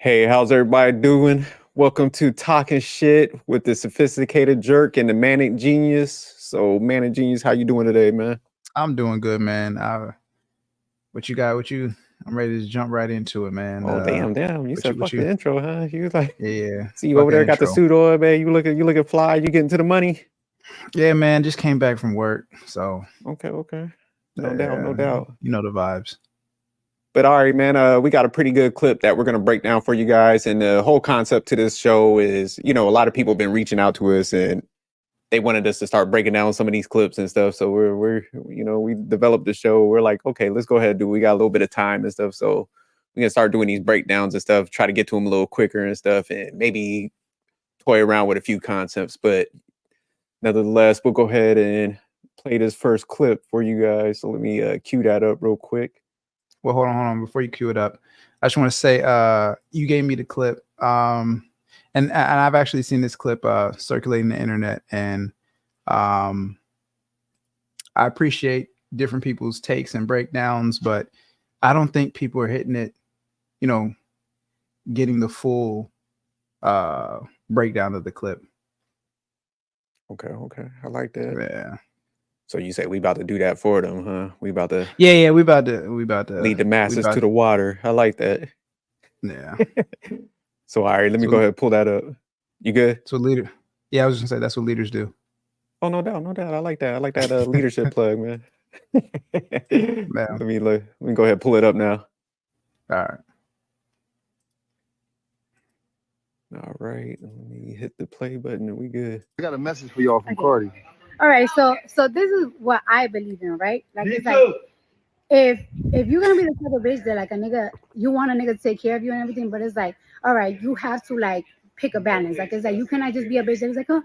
Hey, how's everybody doing? Welcome to Talking Shit with the Sophisticated Jerk and the Manic Genius. So, Manic Genius, how you doing today, man? I'm doing good, man. What you got? I'm ready to jump right into it, man. Oh, damn! You What you? said What fuck you? the intro, huh? You like Yeah, see you fuck over an there, got the intro. suit on, man. You looking fly. You getting to the money? Yeah, man. Just came back from work, so Okay. No doubt, no doubt. you know the vibes. But all right, man. We got a pretty good clip that we're gonna break down for you guys. And the whole concept to this show is, a lot of people have been reaching out to us and they wanted us to start breaking down some of these clips and stuff. So we developed the show. We're like, okay, let's go ahead and do. We got a little bit of time and stuff, so we can start doing these breakdowns and stuff. Try to get to them a little quicker and stuff, and maybe toy around with a few concepts. But nevertheless, we'll go ahead and play this first clip for you guys. So let me cue that up real quick. Well, hold on. Before you cue it up, I just want to say, you gave me the clip, and I've actually seen this clip circulating the internet, and I appreciate different people's takes and breakdowns, but I don't think people are hitting it, you know, getting the full breakdown of the clip. Okay, I like that. Yeah. So you say we about to do that for them, huh? We about to Yeah, we about to lead the masses to the water. I like that. Yeah. So all right, let me go ahead and pull that up. You good? That's what leader. Yeah, I was gonna say that's what leaders do. Oh, no doubt. I like that. I like that leadership plug, man. Let me go ahead and pull it up now. All right. All right. Let me hit the play button and we good. I got a message for y'all from Cardi. All right, so this is what I believe in, right? Like it's like if you're gonna be the type of bitch that like a nigga, you want a nigga to take care of you and everything, but it's like, all right, you have to like pick a balance. Like it's like you cannot just be a bitch that's like, oh,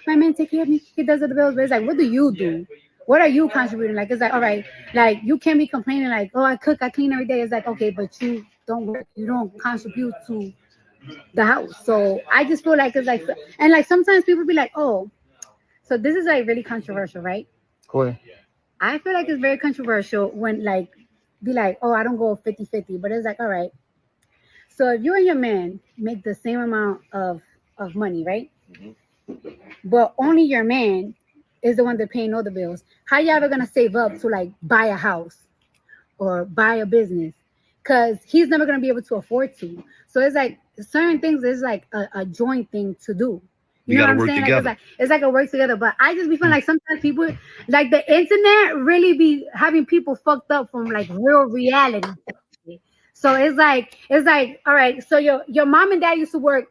my man take care of me, he does the bills, but it's like, what do you do? What are you contributing? Like it's like, all right, like you can't be complaining like, oh, I cook, I clean every day. It's like, okay, but you don't work, you don't contribute to the house. So I just feel like it's like, and like sometimes people be like, oh, so this is like really controversial, right? Cool. I feel like it's very controversial when like be like, oh, I don't go 50-50, but it's like, all right. So if you and your man make the same amount of money, right? But only your man is the one that paying all the bills. How you ever gonna save up to like buy a house or buy a business? Because he's never gonna be able to afford to. So it's like certain things is like a joint thing to do. You know what I'm saying? Like it's like a work together. But I just be feeling like sometimes people like the internet really be having people fucked up from like real reality. So it's like all right. So your mom and dad used to work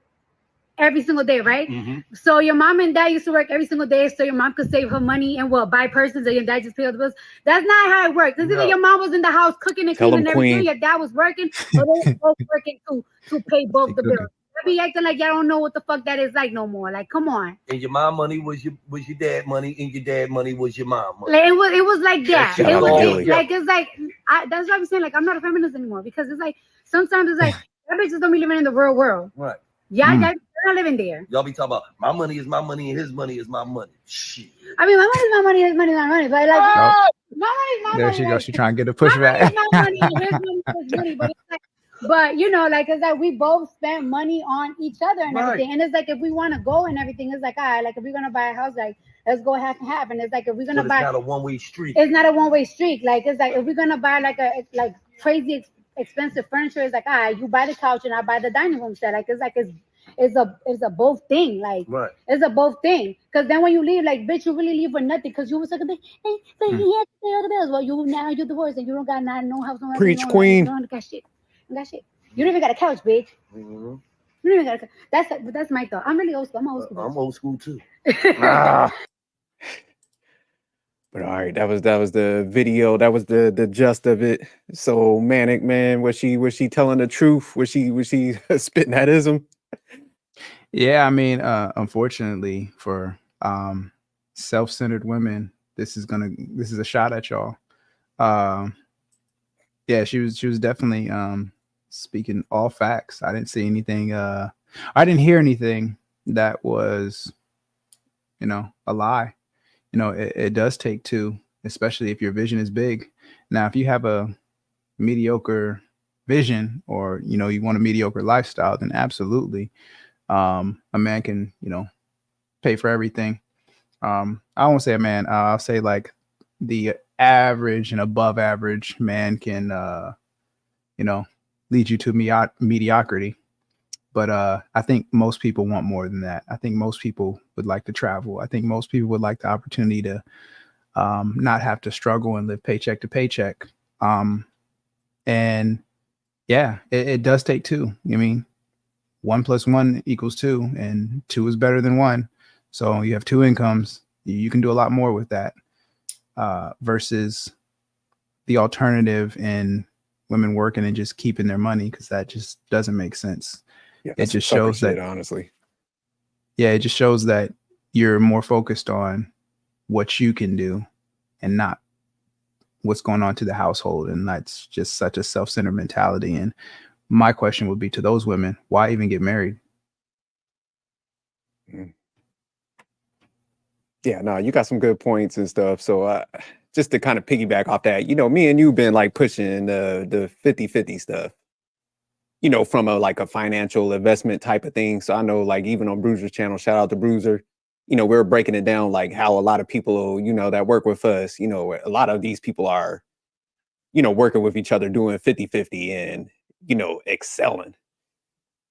every single day, right? So your mom and dad used to work every single day, so your mom could save her money and what buy persons, and your dad just pay all the bills. That's not how it works. It's either your mom was in the house cooking and cleaning everything, your dad was working, or they were both working to pay both the bills. I be acting like y'all don't know what the fuck that is like no more. Like, come on. And your mom money was your dad money, and your dad money was your mom money. Like, it was like that. It was like it's like that's what I'm saying. Like, I'm not a feminist anymore because it's like sometimes it's like that bitches don't be living in the real world. Right. Y'all not living there. Y'all be talking about my money is my money and his money is my money. Shit. I mean, my money is my money, his money is my money. But like, my money is my money. There she goes. She trying to get a pushback. My money is my money, his money is his money. But it's like, but you know, like it's like we both spend money on each other and everything. And it's like if we want to go and everything, it's like all right, like if we're gonna buy a house, like let's go half and half. And it's like if we're gonna buy, it's not a one-way street. It's not a one-way street. Like it's like if we're gonna buy like a like crazy expensive furniture, it's like all right, you buy the couch and I buy the dining room set. Like it's a both thing, like it's a both thing. Because then when you leave, like bitch, you really leave for nothing. Because you was like, hey, but he had to pay all the bills. Well, you're divorced and you don't got no house, no preach, queen. You don't got shit. You got shit. You don't even got a couch, bitch. You don't even got a couch. That's my thought. I'm really old school. I'm old school. I'm old school too. But all right, that was the video. That was the gist of it. So Manic, man, was she telling the truth? Was she spitting that ism? Yeah, I mean, unfortunately for self-centered women, this is a shot at y'all. Yeah, she was definitely speaking all facts. I didn't see anything. I didn't hear anything that was, a lie. It does take two, especially if your vision is big. Now, if you have a mediocre vision, or you want a mediocre lifestyle, then absolutely, a man can pay for everything. I won't say a man. I'll say like the average and above average man can lead you to mediocrity. But I think most people want more than that. I think most people would like to travel. I think most people would like the opportunity to not have to struggle and live paycheck to paycheck. And yeah, it does take two. I mean, 1+1 = 2, and 2 is better than 1. So you have 2 incomes. You can do a lot more with that versus the alternative in women working and just keeping their money, because that just doesn't make sense. Yeah, It just shows that, honestly. yeah, it just shows that you're more focused on what you can do and not what's going on to the household. And that's just such a self-centered mentality. And my question would be to those women, why even get married? Yeah, no, you got some good points and stuff. So just to kind of piggyback off that, me and you been like pushing the 50-50 stuff, from a financial investment type of thing. So I know, like, even on Bruiser's channel, shout out to Bruiser, we're breaking it down, like how a lot of people, that work with us, a lot of these people are, working with each other, doing 50-50 and, excelling.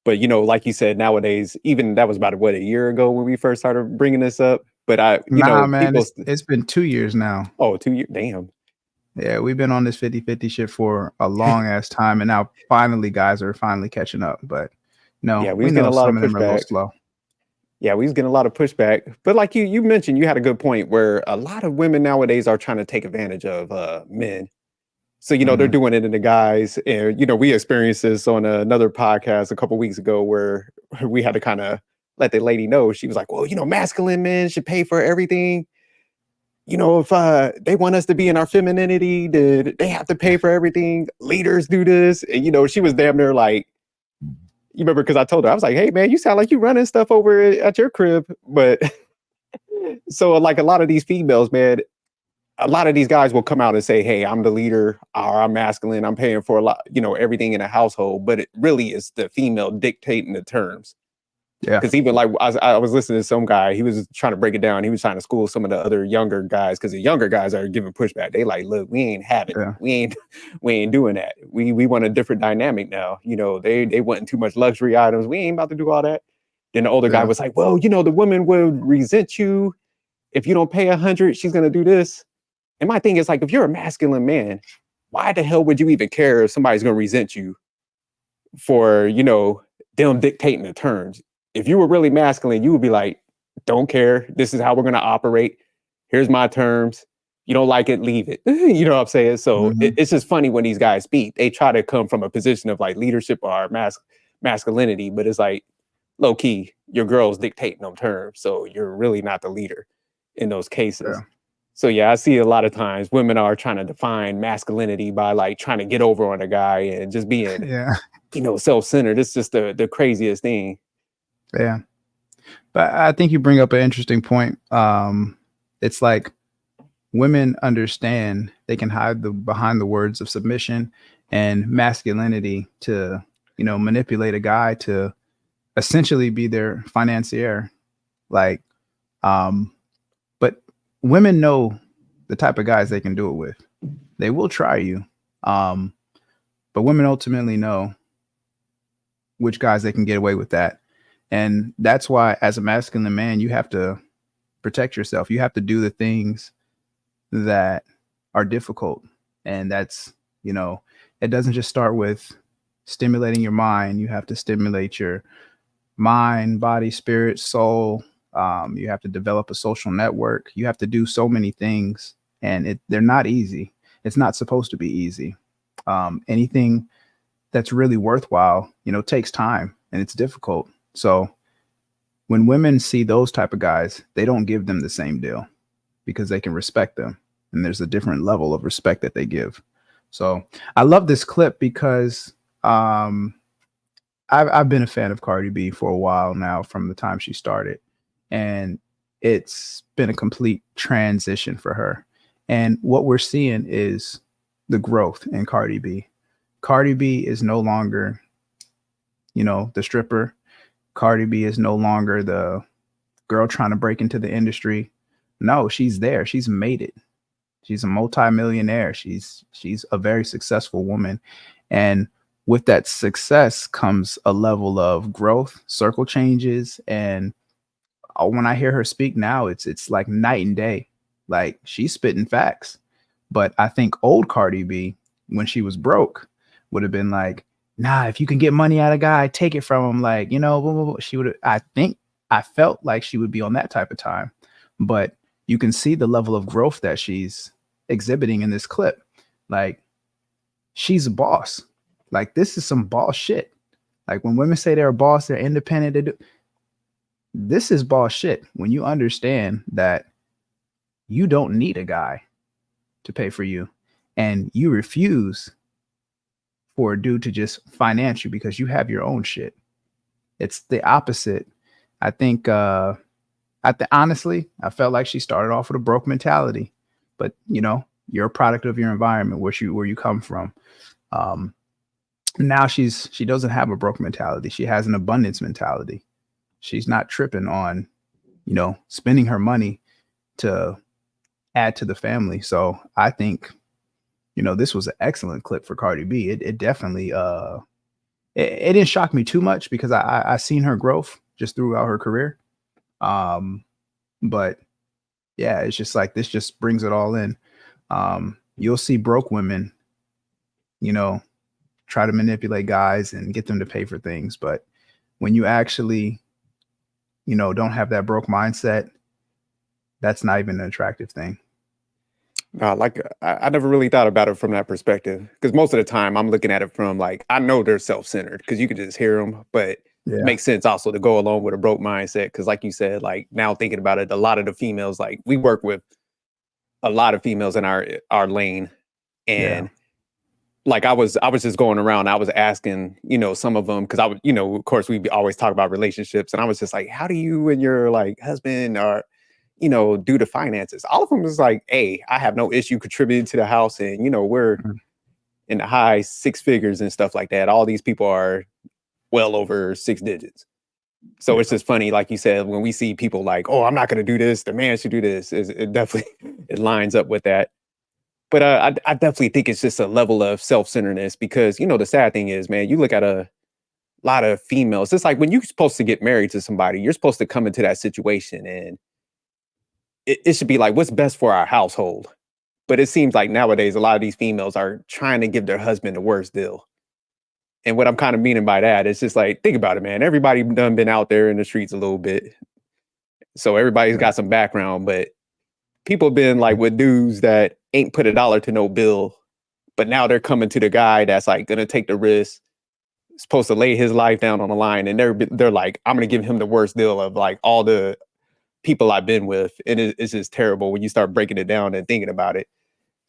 But, like you said, nowadays, even that was about a year ago when we first started bringing this up. But Man, people, it's been 2 years now. oh, 2 years, damn. Yeah, we've been on this 50-50 shit for a long ass time, and now finally guys are finally catching up. But no, Yeah, we we was getting know a lot some of of them are a little pushback. slow. Yeah, we was getting a lot of pushback. But like you mentioned, you had a good point where a lot of women nowadays are trying to take advantage of men. So, they're doing it in the guys. And, we experienced this on another podcast a couple weeks ago where we had to kind of let the lady know. She was like, well, masculine men should pay for everything. If they want us to be in our femininity, they have to pay for everything. Leaders do this. And, she was damn near like, you remember, because I told her, I was like, hey, man, you sound like you running stuff over at your crib. But so like a lot of these females, man, a lot of these guys will come out and say, hey, I'm the leader, or I'm masculine, I'm paying for a lot, everything in a household. But it really is the female dictating the terms. Yeah. Because even like I was listening to some guy, he was trying to break it down. He was trying to school some of the other younger guys, because the younger guys are giving pushback. They like, look, we ain't having it. We ain't doing that. We want a different dynamic now. They wanting too much luxury items. We ain't about to do all that. Then the older guy was like, well, the woman would resent you if you don't pay 100. She's gonna do this. And my thing is, like, if you're a masculine man, why the hell would you even care if somebody's gonna resent you for them dictating the terms? If you were really masculine, you would be like, don't care. This is how we're going to operate. Here's my terms. You don't like it, leave it. You know what I'm saying? So it's just funny when these guys speak. They try to come from a position of like leadership or masculinity, but it's like low key, your girl's dictating them terms. So you're really not the leader in those cases. Yeah. So yeah, I see a lot of times women are trying to define masculinity by like trying to get over on a guy and just being, self-centered. It's just the craziest thing. Yeah. But I think you bring up an interesting point. It's like women understand they can hide behind the words of submission and masculinity to, manipulate a guy to essentially be their financier. Like, but women know the type of guys they can do it with. They will try you. But women ultimately know which guys they can get away with that. And that's why, as a masculine man, you have to protect yourself. You have to do the things that are difficult. And that's, it doesn't just start with stimulating your mind. You have to stimulate your mind, body, spirit, soul. You have to develop a social network. You have to do so many things, and they're not easy. It's not supposed to be easy. Anything that's really worthwhile, takes time and it's difficult. So when women see those type of guys, they don't give them the same deal because they can respect them. And there's a different level of respect that they give. So I love this clip because I've been a fan of Cardi B for a while now, from the time she started. And it's been a complete transition for her. And what we're seeing is the growth in Cardi B. Cardi B is no longer, the stripper. Cardi B is no longer the girl trying to break into the industry. No, she's there. She's made it. She's a multimillionaire. She's a very successful woman. And with that success comes a level of growth, circle changes. And when I hear her speak now, it's like night and day. Like, she's spitting facts. But I think old Cardi B, when she was broke, would have been like, nah, if you can get money out of a guy, take it from him. Like, blah, blah, blah. She would, I felt like she would be on that type of time. But you can see the level of growth that she's exhibiting in this clip. Like, she's a boss. Like, this is some boss shit. Like, when women say they're a boss, they're independent. This is boss shit. When you understand that you don't need a guy to pay for you, and you refuse for a dude to just finance you because you have your own shit. It's the opposite. I think, honestly, I felt like she started off with a broke mentality, but you're a product of your environment, where you come from. Now she doesn't have a broke mentality. She has an abundance mentality. She's not tripping on, spending her money to add to the family. So I think, this was an excellent clip for Cardi B. It definitely, it didn't shock me too much because I seen her growth just throughout her career. But yeah, it's just like, this just brings it all in. You'll see broke women, try to manipulate guys and get them to pay for things. But when you actually, don't have that broke mindset, that's not even an attractive thing. Like, I never really thought about it from that perspective, because most of the time I'm looking at it from, like, I know they're self-centered because you can just hear them, but Yeah. it makes sense also to go along with a broke mindset. Because like you said, like, now thinking about it, a lot of the females, like, we work with a lot of females in our lane, and like, I was just going around, I was asking, some of them, because I would, of course, we always talk about relationships, and I was just like, how do you and your, like, husband or do the finances? All of them was like, hey, I have no issue contributing to the house, and we're in the high six figures and stuff like that. All these people are well over six digits. So it's just funny, like you said, when we see people like, oh, I'm not going to do this, the man should do this, it definitely it lines up with that. But I definitely think it's just a level of self-centeredness, because the sad thing is, man, you look at a lot of females, it's like when you're supposed to get married to somebody, you're supposed to come into that situation, and it should be like, what's best for our household? But it seems like nowadays a lot of these females are trying to give their husband the worst deal. And what I'm kind of meaning by that is just like, think about it, man. Everybody done been out there in the streets a little bit, so everybody's got some background. But people been like with dudes that ain't put a dollar to no bill, but now they're coming to the guy that's like gonna take the risk, supposed to lay his life down on the line, and they're like, I'm gonna give him the worst deal of like all the people I've been with. And it's just terrible when you start breaking it down and thinking about it.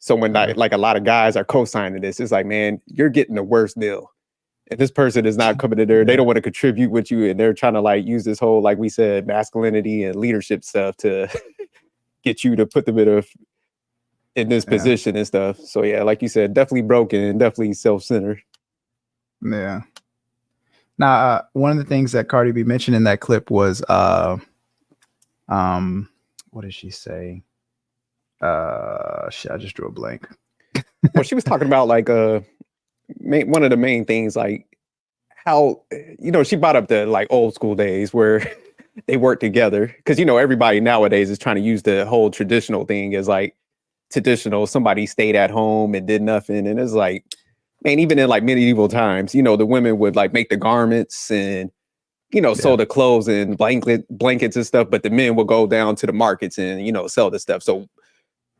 So when like a lot of guys are co-signing this, it's like, man, you're getting the worst deal. And this person is not coming in there. They don't want to contribute with you. And they're trying to like use this whole, like we said, masculinity and leadership stuff to get you to put them in this position and stuff. So yeah, like you said, definitely broken and definitely self-centered. Yeah. Now, one of the things that Cardi B mentioned in that clip was, what did she say? Shit, I just drew a blank. Well, she was talking about like one of the main things, like how she brought up the like old school days where they work together, because everybody nowadays is trying to use the whole traditional thing as like traditional. Somebody stayed at home and did nothing, and it's like, man, even in like medieval times, the women would like make the garments and sew the clothes and blankets and stuff, but the men will go down to the markets and sell the stuff. So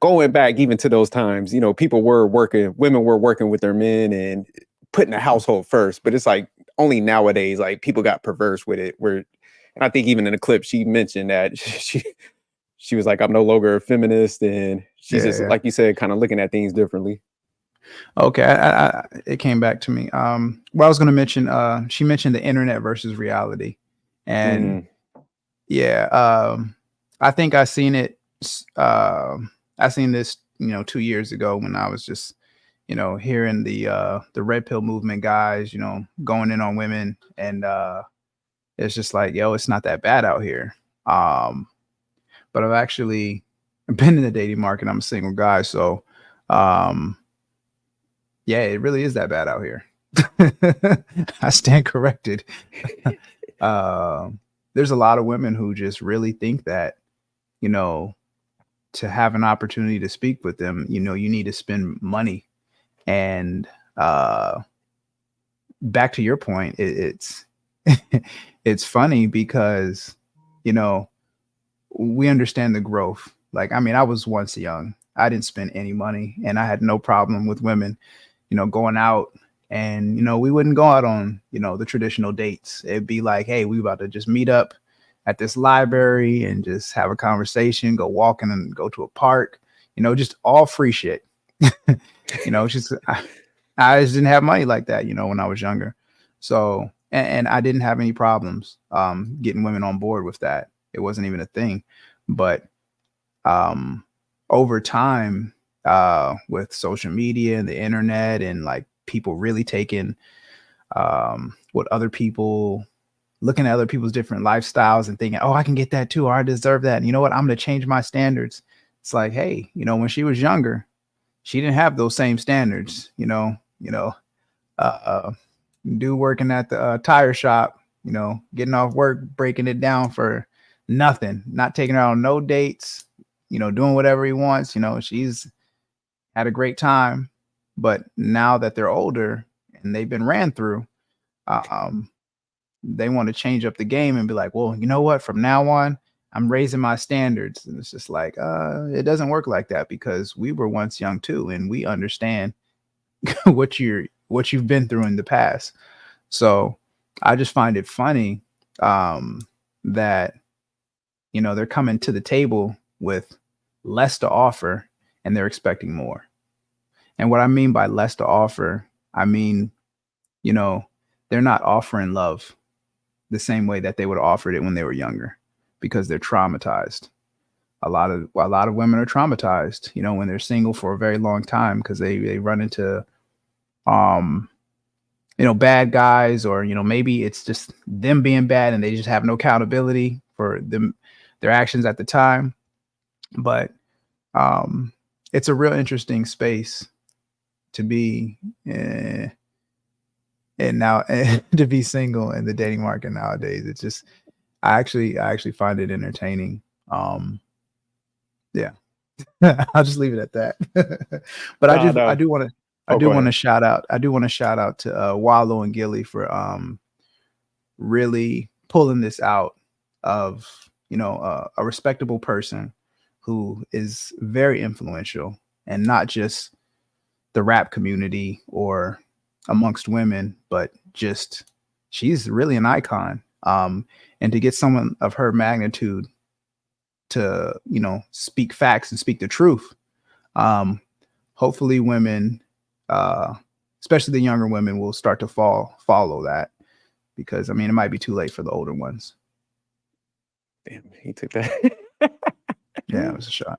going back even to those times, women were working with their men and putting the household first. But it's like only nowadays, like people got perverse with it. And I think even in the clip she mentioned that she was like, I'm no longer a feminist, and she's just like you said, kind of looking at things differently. Okay, it came back to me. Well, I was going to mention, she mentioned the internet versus reality, and I think I seen this, 2 years ago when I was just, hearing the red pill movement guys, going in on women, and it's just like, yo, it's not that bad out here. But I've actually been in the dating market. I'm a single guy, so yeah, it really is that bad out here. I stand corrected. There's a lot of women who just really think that, to have an opportunity to speak with them, you need to spend money. And back to your point, it's it's funny because, we understand the growth. Like, I mean, I was once young. I didn't spend any money, and I had no problem with women, going out. And, we wouldn't go out on, the traditional dates. It'd be like, hey, we about to just meet up at this library and just have a conversation, go walking and go to a park, just all free shit. It's just, I just didn't have money like that, when I was younger. So, and I didn't have any problems getting women on board with that. It wasn't even a thing. But over time, with social media and the internet, and like people really taking what other people, looking at other people's different lifestyles and thinking, oh, I can get that too, or I deserve that. And you know what? I'm going to change my standards. It's like, hey, when she was younger, she didn't have those same standards, dude working at the tire shop, getting off work, breaking it down for nothing, not taking her on no dates, doing whatever he wants. She's had a great time. But now that they're older and they've been ran through, they want to change up the game and be like, well, you know what? From now on, I'm raising my standards. And it's just like, it doesn't work like that, because we were once young too, and we understand what you've been through in the past. So I just find it funny that they're coming to the table with less to offer and they're expecting more. And what I mean by less to offer, I mean, they're not offering love the same way that they would have offered it when they were younger, because they're traumatized. A lot of women are traumatized, when they're single for a very long time, because they run into bad guys, or maybe it's just them being bad and they just have no accountability for their actions at the time. But it's a real interesting space to be and now to be single in the dating market nowadays. It's just, I actually find it entertaining. Yeah. I'll just leave it at that. But I do want to shout out to Wallow and Gilly for really pulling this out of a respectable person who is very influential, and not just the rap community or amongst women, but just, she's really an icon. And to get someone of her magnitude to speak facts and speak the truth, hopefully women, especially the younger women, will start to follow that, because I mean, it might be too late for the older ones. Damn, he took that. Yeah, it was a shot.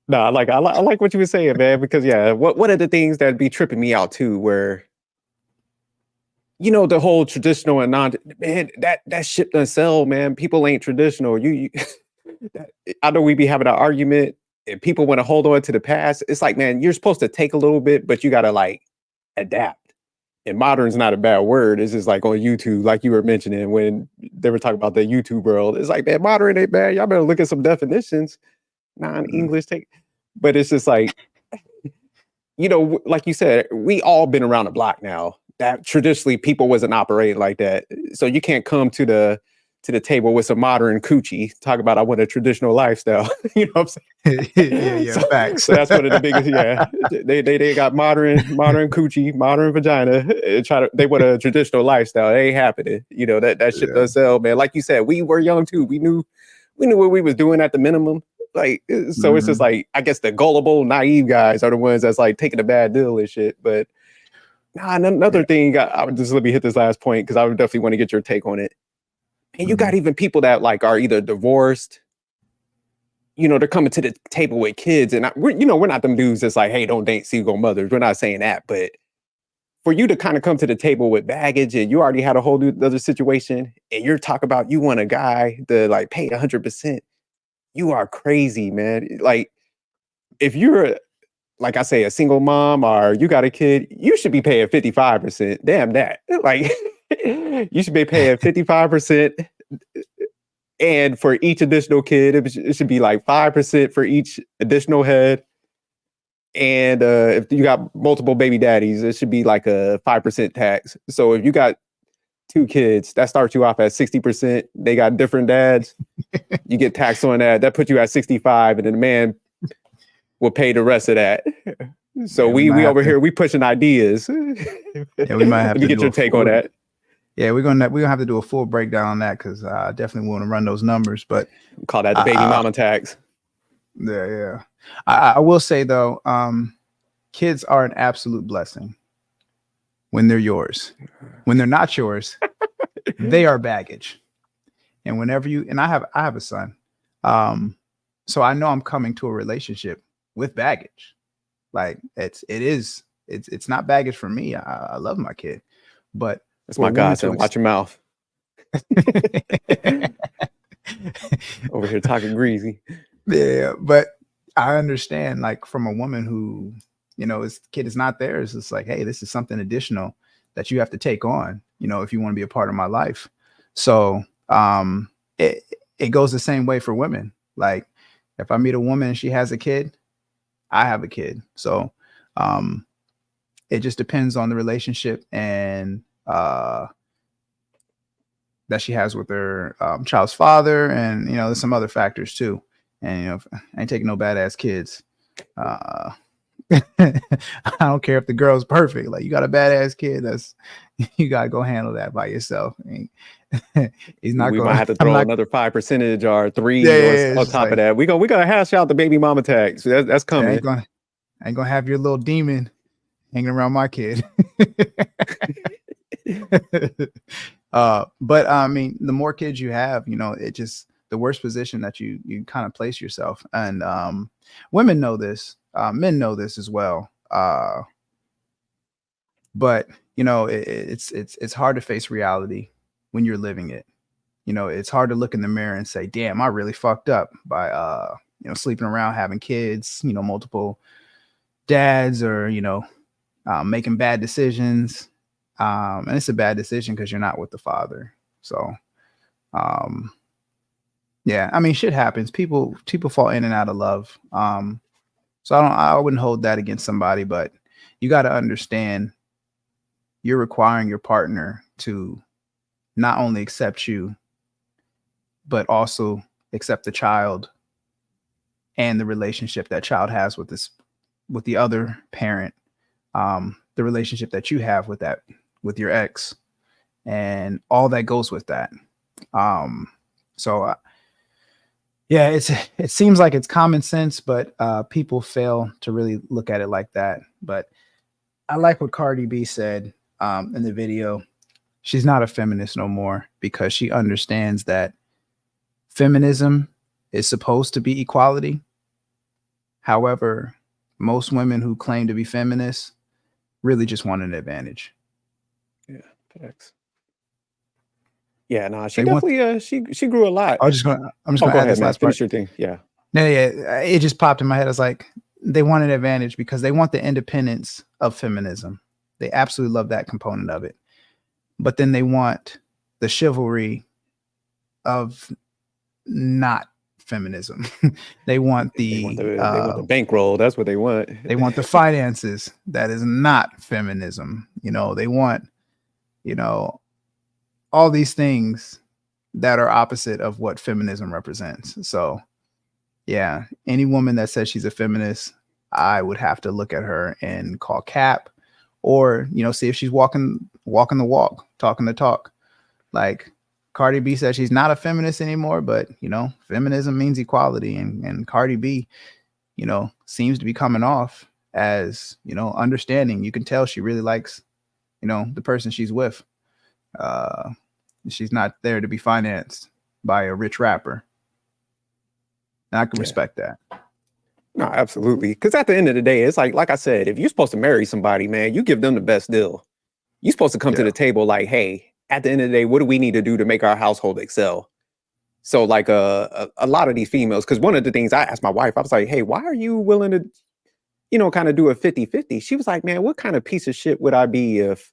No, I like what you were saying, man, because yeah, what are the things that be tripping me out too, where the whole traditional and non, man, that shit doesn't sell, man. People ain't traditional. You I know we be having an argument, and people want to hold on to the past. It's like, man, you're supposed to take a little bit, but you gotta like adapt. And modern's not a bad word. It's just like on YouTube, like you were mentioning when they were talking about the YouTube world. It's like, man, modern ain't bad. Y'all better look at some definitions. Non-English but it's just like, like you said, we all been around the block now. That traditionally people wasn't operating like that. So you can't come to the table with some modern coochie, talk about I want a traditional lifestyle. You know what I'm saying? Yeah, facts. So that's one of the biggest. Yeah, they got modern coochie, modern vagina. They want a traditional lifestyle. It ain't happening. That shit does sell, man. Like you said, we were young too. We knew what we was doing at the minimum. Like, so it's just like, I guess the gullible, naive guys are the ones that's like taking a bad deal and shit. But another thing, I would just let me hit this last point, because I would definitely want to get your take on it. And you got even people that like are either divorced, they're coming to the table with kids, and we're not them dudes that's like, hey, don't date single mothers. We're not saying that, but for you to kind of come to the table with baggage and you already had a whole new other situation, and you're talking about you want a guy to like pay 100%, you are crazy, man. Like, if you're, like I say, a single mom or you got a kid, you should be paying 55%. Damn that. Like, you should be paying 55%. And for each additional kid, it should be like 5% for each additional head. And if you got multiple baby daddies, it should be like a 5% tax. So if you got 2 kids, that starts you off at 60%. They got different dads. You get taxed on that. That puts you at 65, and then the man will pay the rest of that. So Yeah, we over here, we pushing ideas. Yeah, we might have Let to me get do your a take full- on that. Yeah, we're gonna have to do a full breakdown on that because I definitely want to run those numbers. But Call that the baby mama tax. yeah. I will say though, kids are an absolute blessing when they're yours. When they're not yours, they are baggage. And whenever I have a son, so I know I'm coming to a relationship with baggage. Like it's not baggage for me. I love my kid, but That's my godson. Watch your mouth. Over here talking greasy. Yeah, but I understand, like, from a woman who, his kid is not theirs. It's like, hey, this is something additional that you have to take on, if you want to be a part of my life. So it goes the same way for women. Like, if I meet a woman and she has a kid, I have a kid. So it just depends on the relationship and that she has with her child's father, and there's some other factors too. And I ain't taking no badass kids. I don't care if the girl's perfect. Like, you got a badass kid, you gotta go handle that by yourself. He's not. We might have to throw another 5% or 3 on top of that. We gotta hash out the baby mama tax. That's coming. I ain't gonna have your little demon hanging around my kid. But I mean, the more kids you have, it just the worse position that you kind of place yourself. And women know this, men know this as well. But it's hard to face reality when you're living it. It's hard to look in the mirror and say, damn, I really fucked up by sleeping around, having kids, multiple dads, or making bad decisions. And it's a bad decision because you're not with the father. So yeah, I mean, shit happens. People fall in and out of love. So I wouldn't hold that against somebody, but you got to understand you're requiring your partner to not only accept you, but also accept the child and the relationship that child has with the other parent, the relationship that you have with your ex, and all that goes with that. So yeah, it seems like it's common sense, but people fail to really look at it like that. But I like what Cardi B said in the video. She's not a feminist no more because she understands that feminism is supposed to be equality. However, most women who claim to be feminists really just want an advantage. Yeah, thanks. Yeah, no, she definitely she grew a lot. I'm just gonna add this last part. Finish your thing. Yeah. Yeah, it just popped in my head. I was like, they want an advantage because they want the independence of feminism. They absolutely love that component of it. But then they want the chivalry of not feminism. They want the bankroll. That's what they want. They want the finances. That is not feminism. They want, all these things that are opposite of what feminism represents. So yeah, any woman that says she's a feminist, I would have to look at her and call cap, or see if she's walking the walk, talking the talk. Like Cardi B said she's not a feminist anymore, but feminism means equality, and Cardi B seems to be coming off as understanding. You can tell she really likes the person she's with. She's not there to be financed by a rich rapper. And I can Yeah. respect that. No, absolutely. Because at the end of the day, it's like I said, if you're supposed to marry somebody, man, you give them the best deal. You're supposed to come to Yeah. the table like, hey, at the end of the day, what do we need to do to make our household excel? So like a lot of these females, because one of the things I asked my wife, I was like, hey, why are you willing to, kind of do a 50-50? She was like, man, what kind of piece of shit would I be if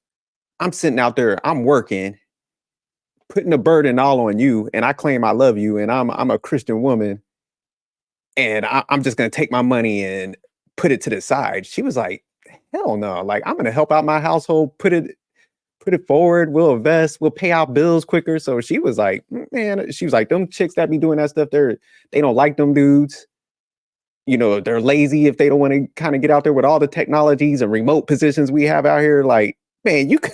I'm sitting out there, I'm working, putting the burden all on you, and I claim I love you, and I'm a Christian woman, and I'm just gonna take my money and put it to the side. She was like, hell no, like I'm gonna help out my household, put it forward, we'll invest, we'll pay out bills quicker. So she was like, man, she was like, them chicks that be doing that stuff, they don't like them dudes. They're lazy if they don't want to kind of get out there with all the technologies and remote positions we have out here. Like, man, you could,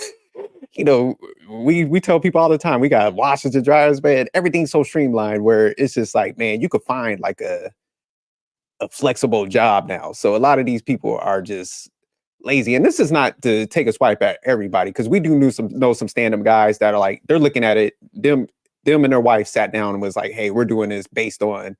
we tell people all the time, we got washers and dryers, man, everything's so streamlined where it's just like, man, you could find like a flexible job now. So a lot of these people are just lazy. And this is not to take a swipe at everybody, because we do know some stand-up guys that are like, they're looking at it, them and their wife sat down and was like, hey, we're doing this based on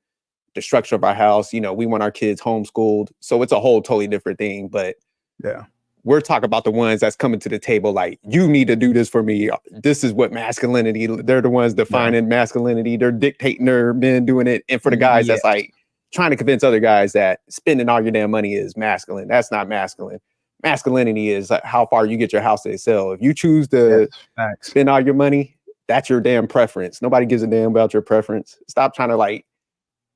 the structure of our house. We want our kids homeschooled. So it's a whole totally different thing. But Yeah. we're talking about the ones that's coming to the table like, you need to do this for me. This is what masculinity, they're the ones defining masculinity. They're dictating their men doing it. And for the guys that's like trying to convince other guys that spending all your damn money is masculine. That's not masculine. Masculinity is how far you get your house to excel. If you choose to spend all your money, that's your damn preference. Nobody gives a damn about your preference. Stop trying to like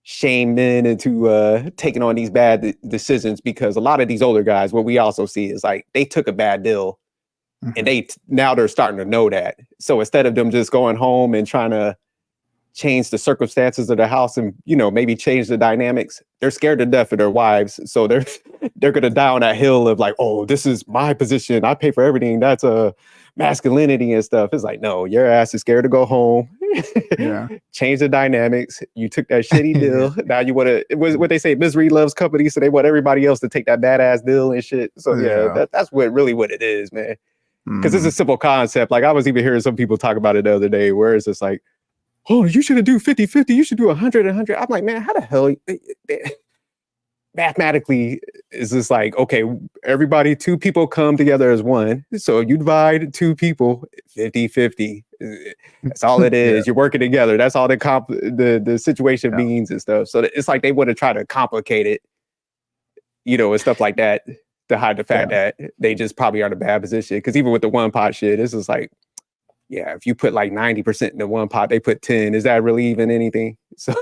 shame men into taking on these bad decisions, because a lot of these older guys, what we also see is like they took a bad deal and now they're starting to know that. So instead of them just going home and trying to change the circumstances of the house and maybe change the dynamics, they're scared to death of their wives. So they're gonna die on that hill of like, oh, this is my position, I pay for everything, that's a masculinity and stuff. It's like, no, your ass is scared to go home. Change the dynamics. You took that shitty deal. Now you want to, it was what they say, misery loves company, so they want everybody else to take that badass deal and shit. So that's what it is, man. Because it's a simple concept. Like I was even hearing some people talk about it the other day, where it's just like, oh, you shouldn't do 50-50. You should do 100-100. I'm like, man, how the hell? Mathematically, is this like, okay, everybody, two people come together as one. So you divide two people, 50-50. That's all it is. You're working together. That's all the situation means and stuff. So it's like they want to try to complicate it, and stuff like that, to hide the fact that they just probably are in a bad position. Because even with the one pot shit, this is like, yeah, if you put like 90% in the one pot, they put 10. Is that really even anything? So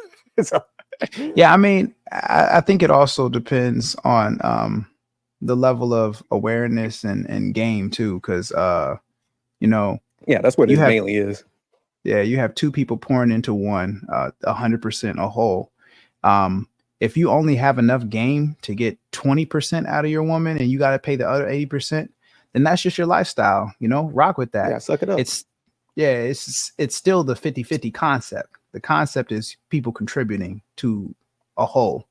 yeah, I mean, I think it also depends on the level of awareness and game too, because that's what it mainly is. Yeah, you have two people pouring into one, 100% a whole. If you only have enough game to get 20% out of your woman and you got to pay the other 80%, then that's just your lifestyle. Rock with that. Yeah, suck it up. It's still the 50-50 concept. The concept is people contributing to a whole.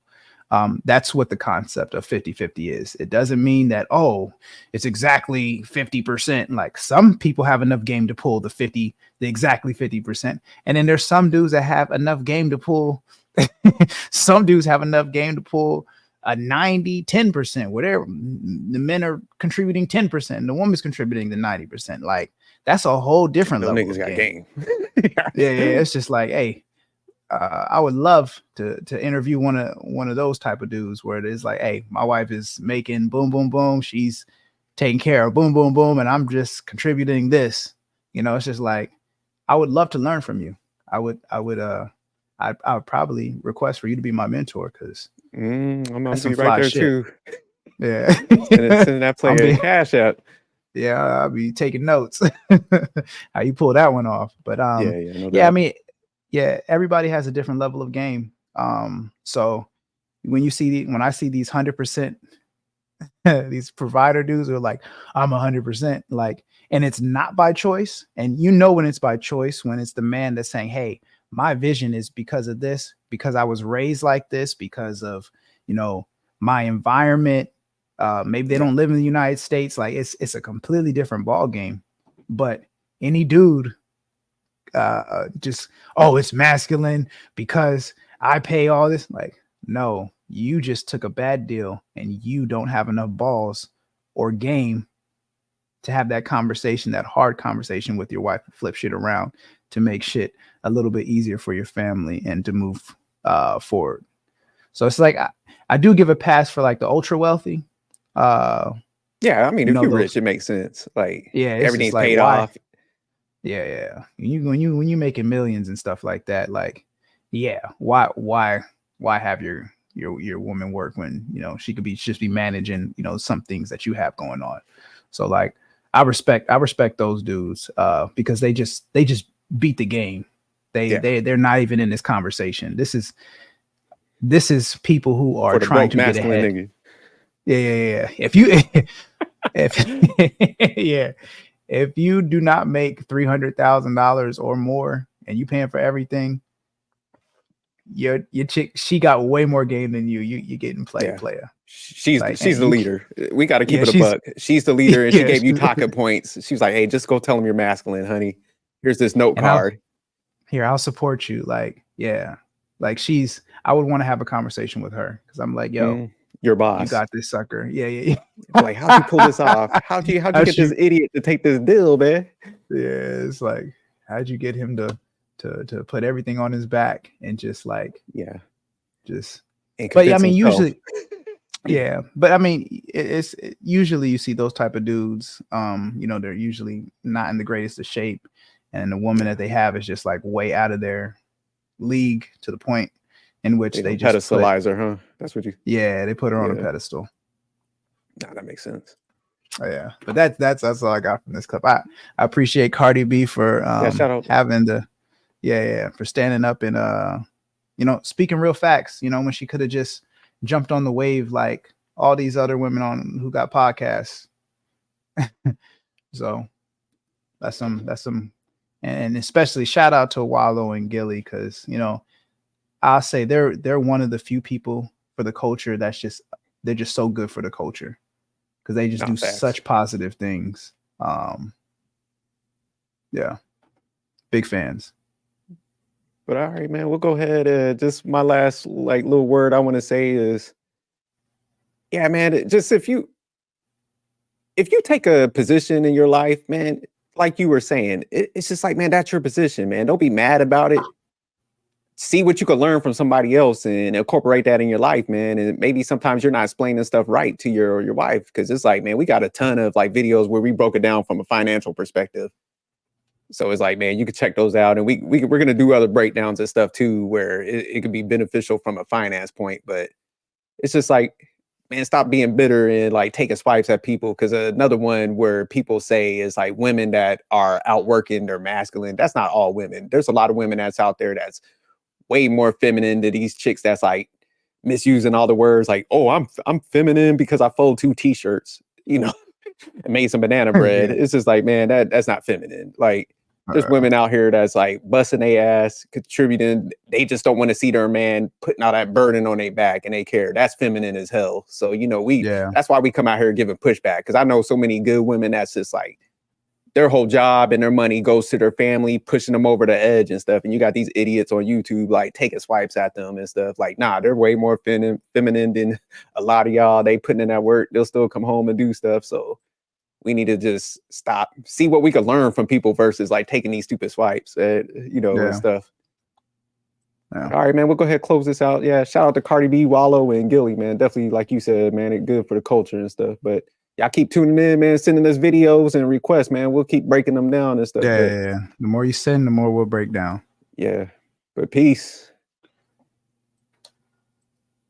That's what the concept of 50-50 is. It doesn't mean that, it's exactly 50%. Like some people have enough game to pull the exactly 50%. And then there's some dudes that have enough game to pull. Some dudes have enough game to pull a 90-10%, whatever. The men are contributing 10% and the woman's contributing the 90%. Like that's a whole different level of game. It's just like, hey, I would love to interview one of those type of dudes where it is like, hey, my wife is making boom, boom, boom. She's taking care of boom, boom, boom. And I'm just contributing this, it's just like, I would love to learn from you. I would probably request for you to be my mentor. Cause I'm going to be right there too. Yeah. Sending that player cash out. Yeah. I'll be taking notes. How you pull that one off. But no doubt. I mean, everybody has a different level of game. So when I see these 100%, these provider dudes are like, I'm 100%, like, and it's not by choice. And when it's by choice, when it's the man that's saying, hey, my vision is because of this, because I was raised like this, because of, my environment. Maybe they don't live in the United States. Like it's a completely different ball game. But any dude, it's masculine because I pay all this. Like, no, you just took a bad deal and you don't have enough balls or game to have that conversation, that hard conversation with your wife, and flip shit around to make shit a little bit easier for your family and to move forward. So it's like I do give a pass for like the ultra wealthy. Yeah, I mean, if know, you're those- rich, it makes sense. Like, Yeah, it's everything's just like, paid why? off. Yeah. When you making millions and stuff like that, like, yeah, why have your woman work when, you know, she could just be managing, you know, some things that you have going on. So like I respect those dudes because they just beat the game. They're not even in this conversation. This is people who are For the trying broke to get masculine ahead. nigga. Yeah. If you if you do not make $300,000 or more and you paying for everything, your chick, she got way more game than you. You getting player. She's Like, the and leader. We got to keep Yeah, it a she's- buck. She's the leader, and she Yeah, gave you she's- talking points. She was like, "Hey, just go tell him you're masculine, honey. Here's this note And I'll- card." I'll support you. Like, yeah, like I would want to have a conversation with her because I'm like, yo, your boss. you got this sucker. Yeah. Like, how'd you pull this off? How'd you get this idiot to take this deal, man? Yeah, it's like, how'd you get him to put everything on his back and just like, but yeah, I mean, usually, yeah, but I mean, it's usually you see those type of dudes, you know, they're usually not in the greatest of shape, and the woman that they have is just like way out of their league to the point in which they just pedestalize her, huh? That's what you. Yeah, they put her on a pedestal. Nah, that makes sense. Oh, yeah, but that's all I got from this clip. I appreciate Cardi B for shout out. having the for standing up and you know, speaking real facts, you know, when she could have just jumped on the wave like all these other women on who got podcasts. So that's some and especially shout out to Wallow and Gilly, because, you know, I'll say they're one of the few people for the culture they're just so good for the culture because they just do such positive things. Yeah, big fans. But all right, man, we'll go ahead. Just my last like little word I want to say is, yeah, man, just if you take a position in your life, man, like you were saying, it's just like, man, that's your position, man. Don't be mad about it. See what you can learn from somebody else and incorporate that in your life, man. And maybe sometimes you're not explaining stuff right to your wife, because it's like, man, we got a ton of like videos where we broke it down from a financial perspective. So it's like, man, you can check those out, and we're gonna do other breakdowns and stuff too, where it could be beneficial from a finance point. But it's just like, man, stop being bitter and like taking swipes at people. Because another one where people say is like women that are outworking their masculine. That's not all women. There's a lot of women that's out there that's way more feminine than these chicks that's like misusing all the words like, oh, I'm feminine because I fold 2 t-shirts, you know, and made some banana bread. Yeah. It's just like, man, that's not feminine. Like, there's women out here that's like busting their ass, contributing. They just don't want to see their man putting all that burden on their back, and they care. That's feminine as hell. So, you know, that's why we come out here giving pushback. Because I know so many good women that's just like their whole job and their money goes to their family, pushing them over the edge and stuff. And you got these idiots on YouTube like taking swipes at them and stuff. Like, nah, they're way more feminine than a lot of y'all. They putting in that work. They'll still come home and do stuff. So we need to just stop, see what we can learn from people versus like taking these stupid swipes, you know, and stuff. Yeah. All right, man, we'll go ahead and close this out. Yeah, shout out to Cardi B, Wallow, and Gilly, man. Definitely, like you said, man, it's good for the culture and stuff. But y'all keep tuning in, man, sending us videos and requests, man. We'll keep breaking them down and stuff. Yeah. The more you send, the more we'll break down. Yeah. But peace.